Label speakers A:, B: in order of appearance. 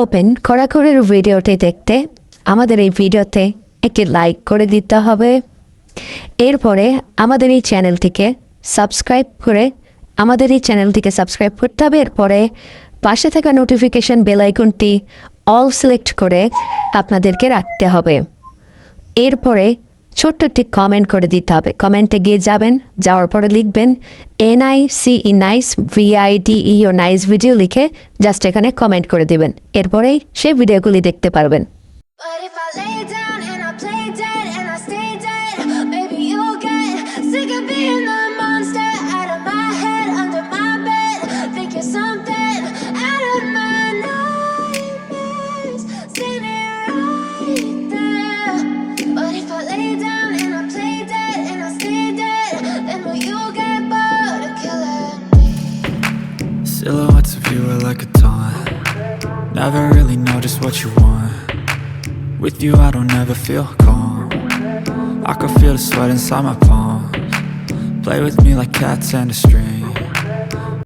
A: Open কড়াকড়ির ভিডিওটি দেখতে আমাদের এই ভিডিওতে একটি লাইক করে দিতে হবে। এরপরে আমাদের এই চ্যানেলটিকে সাবস্ক্রাইব করতে হবে। এরপরে পাশে থাকা নোটিফিকেশন বেল আইকনটি অল সিলেক্ট করে আপনাদেরকে রাখতে হবে। এরপরে ছোট্ট একটি কমেন্ট করে দিতে হবে। কমেন্টে গিয়ে যাওয়ার পরে লিখবেন NICE nice VIDEO nice video লিখে জাস্ট এখানে কমেন্ট করে দিবেন। এরপরেই সেই ভিডিওগুলি দেখতে পারবেন।
B: But if I lay down and I play dead and I stay dead, maybe you'll get sick of being the monster out of my head, under my bed. Think you're something out of my nightmares, standing right there. But if I lay down and I play dead and I stay dead, then will you get bored of killing me?
C: Silhouettes of you are like a taunt. Never really know just what you want. With you I don't ever feel calm. I can feel the sweat inside my palms. Play with me like cats and a string.